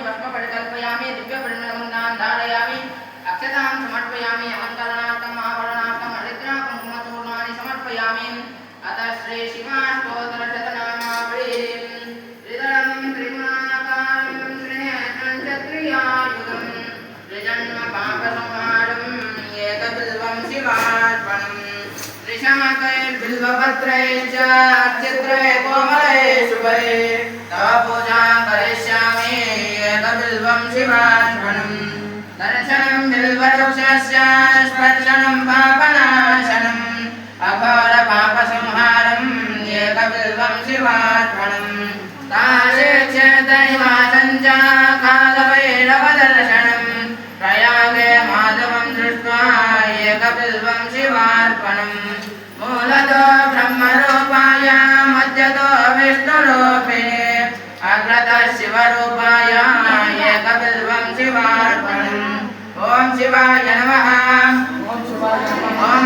भस्मपरिकल्पयामि दिव्यपरिमलगन्धान् धारयामि अक्षतां समर्पयामि अलङ्करणार्थम् आभरणार्थम् हरिद्रा कुङ्कुमचूर्णानि समर्पयामि अतः श्री शिवाष्टोत्तरशतनामावलीं त्रिदलं त्रिगुणाकारं त्रिनेत्रं चत्रियायुधं त्रिजन्मपापसंहारं एकबिल्वं शिवार्पणम् त्रिशाकैर्बिल्वपत्रैश्च अर्चित्रैः कोमलैः शुभैः तव पूजां करिष्यामि एकबिल्वं शिवार्पणम् दर्शनं बिल्ववृक्षस्य स्पर्शनं पापनाशनम् अघोरपापसंहारम् एकबिल्वं शिवार्पणम् काशीक्षेत्रनिवासं च कालभैरवदर्शनम् प्रयागे माधवं दृष्ट्वा एकबिल्वं शिवार्पणम् मूलतो ब्रह्मरूपाय मध्यतो विष्णुरूपिणे अग्रतः शिवरूपाय एकबिल्वं शिवार्पणम् ॐ शिवाय नमः ॐ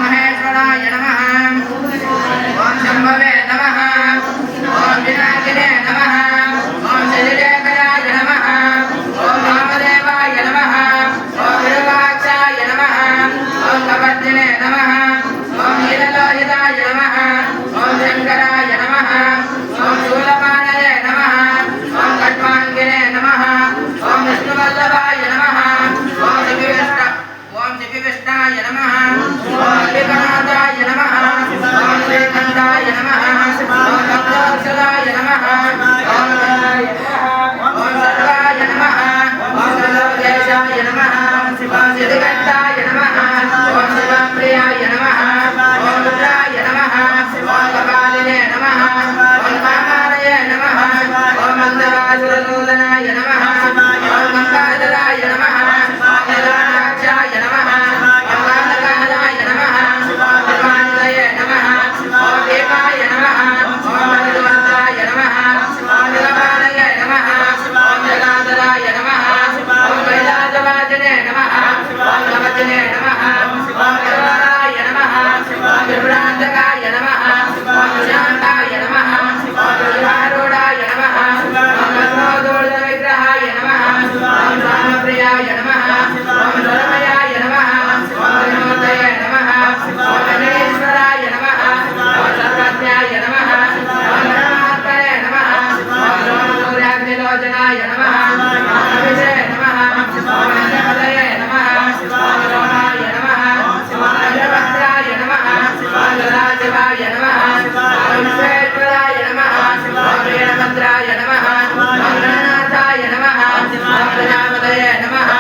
महेश्वराय नमः ॐ शम्भवे नमः ॐ विनायिने नमः ॐ श्रीलेखराय नमः ॐ वामदेवाय नमः ॐ विरूपाक्षाय नमः ॐ कपर्दिने नमः ॐ नीललोहिताय नमः ॐ शङ्कराय नमः ॐ शूलपाणये नमः ॐ खट्वाङ्गिने नमः ॐ विष्णुवल्लभाय नमः ॐ शिविविष्टाय नमः ॐ अम्बिकानाथाय नमः ॐ श्रीकण्ठाय नमः ॐ भक्तवत्सलाय नमः ॐ सर्वाय नमः ॐ सर्वदेशाय नमः ॐ सिद्धिकण्ठाय नमः ॐ शिवप्रियाय नमः ॐ रुद्राय नमः ॐ कपालिने नमः ॐ कामालये नमः ॐ मन्दवासुरनूतनाय नमः ॐ गङ्गाधराय नमः ॐ निराक्षाय नमः ॐ कालकालाय नमः ॐ निर्वाणये नमः ॐ देवाय नमः ॐ मधुवन्ताय नमः ॐ निलपालये नमः ॐ जलाधराय नमः ॐ कैलासवासिने नमः ॐ नवतिने नमः ॐ निर्वाणाय नमः ॐ विभ्रान्तकाय नमः ॐ शान्ताय नमः ॐ विहारूढाय नमः ॐ पद्मोदूर्धविग्रहाय नमः ॐ रामप्रियाय नमः ॐ धर्मयाय नमः ॐ विनोदये नमः ॐ गणेश्वराय नमः ॐ सर्वज्ञाय नमः ॐ गणात्मने नमः ॐ सूर्याग्निलोचनाय नमः ॐ अभिषे नमः ॐ अजपदये नमः ॐ रोमाय नमः ॐ अजभद्राय नमः ॐ सदाशिवाय नमः ॐ विश्वेश्वराय नमः ॐ वीरभद्राय नमः ॐ गणनाथाय नमः ॐ प्रजापतये नमः ॐ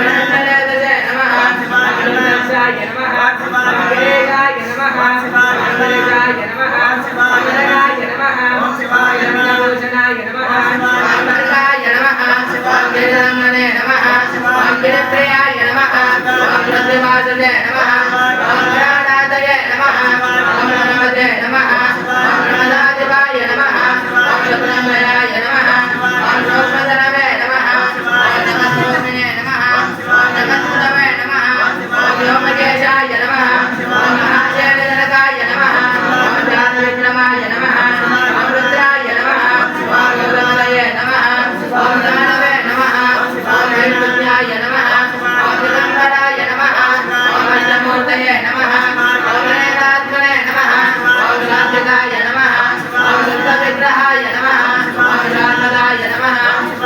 विनन्दनेतसे नमः ॐ विनन्दसाय नमः ॐ गिरीशाय नमः ॐ गिरीशाय नमः ॐ गणगाय नमः ॐ गणभूषणाय नमः ॐ गणगाय नमः ॐ गिरिरङ्गने नमः ॐ गिरिप्रियाय नमः ॐ गिरिवासने नमः ॐ गणानाथये नमः ॐ गणपते नमः ॐ गणदाधिपाय नमः ॐ सुब्रह्मण्याय नमः ॐ सोमधनवे नमः ॐ जगद्रूपिणे नमः ॐ जगद्गुरवे नमः ॐ व्योमकेशाय नमः ॐ महाशैलजनकाय नमः ॐ जातविक्रमाय नमः ॐ रुद्राय नमः ॐ गौरवलये नमः ॐ दानवे नमः ॐ वैकुण्याय नमः ॐ दिगम्बराय नमः ॐ अष्टमूर्तये नमः ॐ गणेशात्मने नमः ॐ शान्तिकाय नमः ॐ शुद्धविग्रहाय नमः ॐ शान्तदाय नमः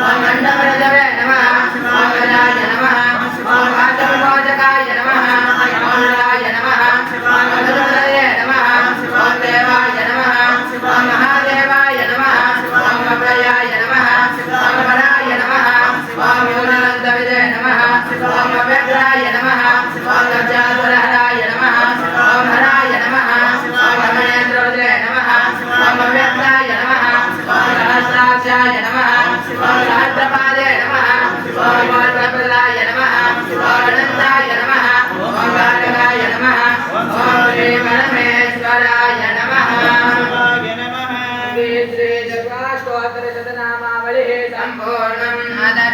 ॐ गण्डवरजवे नमः ॐ गजाय नमः ॐ वाचमोचकाय नमः ॐ राय नमः ॐ गणपतये नमः ॐ देवाय नमः ॐ महादेवाय नमः ॐ अभयाय नमः ॐ वराय नमः ॐ योगनन्दविदे नमः ॐ अव्यग्राय नमः ॐ गजाधरहराय नमः ॐ हराय नमः ॐ गमनेन्द्रवदे नमः ॐ अव्यक्ताय नमः ॐ सहस्राक्षाय नमः ॐ सहस्रपादे नमः ॐ गोत्रपदाय नमः ॐ अनन्ताय नमः ॐ बालकाय नमः ॐ श्रीपरमेश्वराय नमः श्रीजगदाष्टोत्तरशतनामावलिः सम्पूर्णम् अतः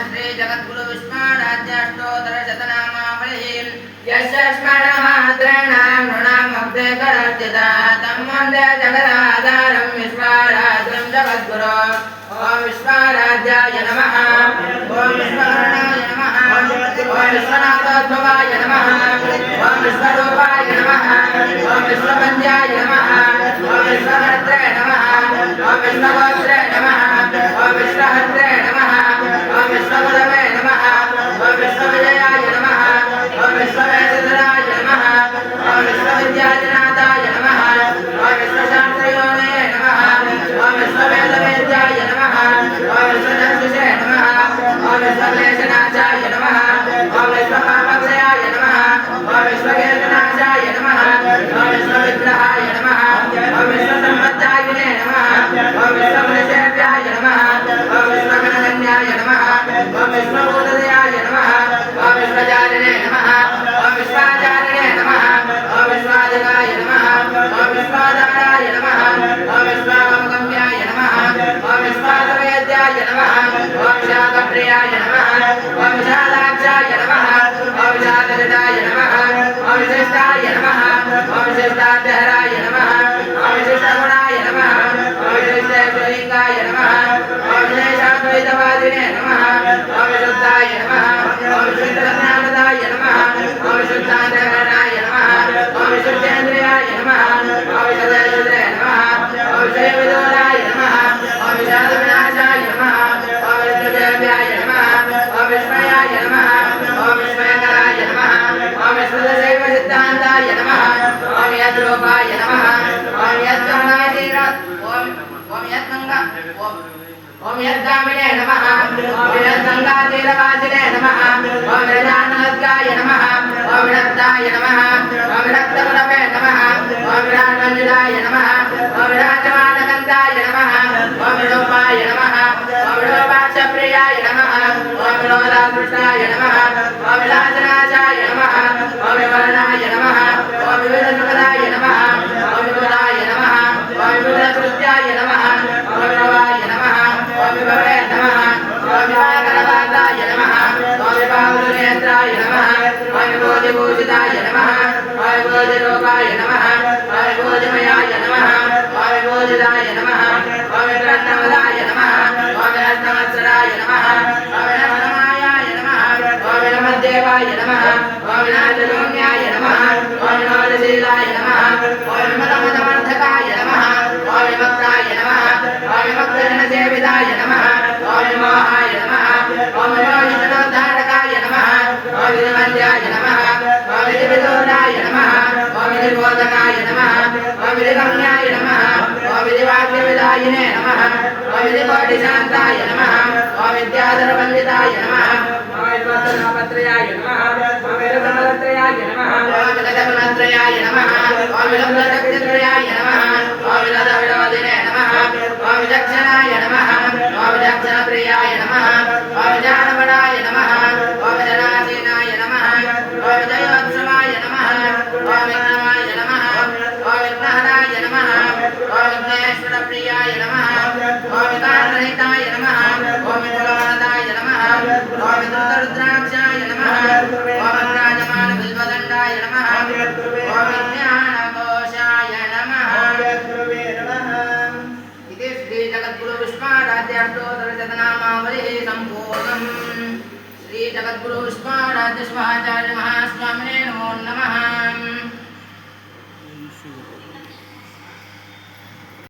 श्रीजगद्गुरुविष्णुराज्याष्टोत्तरशतनामावलिः यस्य स्मरणमात्रेण नृणामुक्ते करस्थिता तं वन्दे जगदाधारं विश्वाराध्यं जगद्गुरो ॐ विश्वाराध्याय नमः ॐ विश्वोद्भवाय नमः ओम विश्वरूपाय नमः ओम विश्वपंचाय नमः ओम विश्वहर्त्रे नमः ओम विश्वगोत्रे नमः ओम विश्वहर्त्रे नमः ओम विश्वगुरवे नमः ओम विश्वविजयाय नमः ओम विश्ववेदधराय नमः ओम विश्वविद्याधिनाथाय नमः ओम विश्वशास्त्रयोने नमः ओम विश्ववेदवेद्याय नमः ओम विश्वचक्षुषे नमः ओम विश्वक्लेशनाशाय नमः ओम विश्वपापक्षयाय नमः ओम विश्वकेतनाशाय नमः ओम विश्वविग्रहाय नमः ओम विश्वसम्पत्तायिने नमः ओम विश्वमनिषेभ्याय नमः ओम विश्वगणगण्याय नमः ओम विश्वभूतदयाय नमः ओम विश्वजालिने नमः ओम विश्वाचारिणे नमः ओम विश्वाधिकाय नमः ओम विश्वाधाराय नमः ओम विश्वागमगम्याय नमः ओम विश्वासवेद्याय नमः ओम शाकप्रियाय नमः ओम विशालाक्षाय नमः ओम विशालजटाय नमः ओम विशिष्टाय नमः ओम विशिष्टाध्यहराय नमः ओम विशिष्टगुणाय नमः ओम विशिष्टेश्वलिंगाय नमः ओम विशेषाद्वैतवादिने नमः ओम विशुद्धाय नमः ओम विशुद्धज्ञानदाय नमः ओम विशुद्धान्तःकरणाय नमः ओम विशुद्धेन्द्रियाय नमः ओम विशुद्धेन्द्रे नमः ओम विषयविदूराय नमः ओम विषादविनाशाय नमः ओम विष्णुदेव्याय नमः ओम विस्मयाय नमः ओम विस्मयकराय नमः ओम विश्वदशैवसिद्धान्ताय नमः ओम यद्रूपाय नमः ओम यद्गङ्गातीर ओम यद्गङ्गा ओम यद्गामिने नमः ओम यद्गङ्गातीरवासिने नमः ओम विरजाननद्गाय नमः ओम विरक्ताय नमः ओम विरक्तगुरवे नमः ओम विराजमञ्जुलाय नमः ओम विराजमानगन्धाय नमः ओम विरूपाय नमः ओम विरूपाक्षप्रियाय नमः ओम विरोधाकृष्टाय नमः ओम विलासनाशाय नमः ओम विवर्णाय नमः ओम विविधसुखदाय नमः ओम विपुलाय नमः ओम विविधकृत्याय नमः ओम विभवाय नमः ओम विभवे नमः ओम विभागरवादाय नमः ओम विभावनेत्राय नमः ओम विभूतिभूषिताय नमः ओम विभूतिरूपाय नमः ओम विभूतिमयाय नमः ओम विभूतिदाय नमः ओम विरत्नवदाय नमः ओम विरत्नवत्सराय नमः ओम विरत्नमायाय नमः ओम विरमद्देवाय नमः ओम विनाशशून्याय नमः ओम विनोदशीलाय नमः ओम विमतमदमर्थकाय नमः ओम विभक्ताय नमः ओम विभक्तजनसेविताय नमः ओम विमोहाय नमः ओम विमोहितनोद्धारकाय नमः ओम विधिवन्द्याय नमः ओम विधिविदूराय नमः ओम विधिबोधकाय नमः ओम विधिगम्याय नमः ओम विधिवाक्यविदायिने नमः ओम विधिकोटिशान्ताय नमः ओम विद्याधरवन्दिताय नमः ओम विद्वत्तनापत्रयाय नमः ओम विरसनत्रयाय नमः ओम विलदगुणत्रयाय नमः ओम विलब्धशक्तित्रयाय नमः ओम विलदविनोदिने नमः ओम विचक्षणाय नमः ओम विचक्षणप्रियाय नमः ओम विजानवनाय नमः ओम विजनासीनाय नमः ओम विजयोत्सवाय नमः ओम विघ्नमाय नमः ओम विघ्नहराय नमः ओम विघ्नेश्वरप्रियाय नमः ओम विकाररहिताय नमः ओम विपुलवनदाय नमः ओम विद्रुतरुद्राक्षाय नमः ओम विराजमानबिल्वदण्डाय नमः ओम विज्ञानकोशाय नमः इति श्री जगद्गुरु विश्वाराध्याष्टोत्तरशतनामावलिः सम्पूर्णम् श्री जगद्गुरु विश्वाराध्य स्वाचार्य महास्वामिने नमो नमः।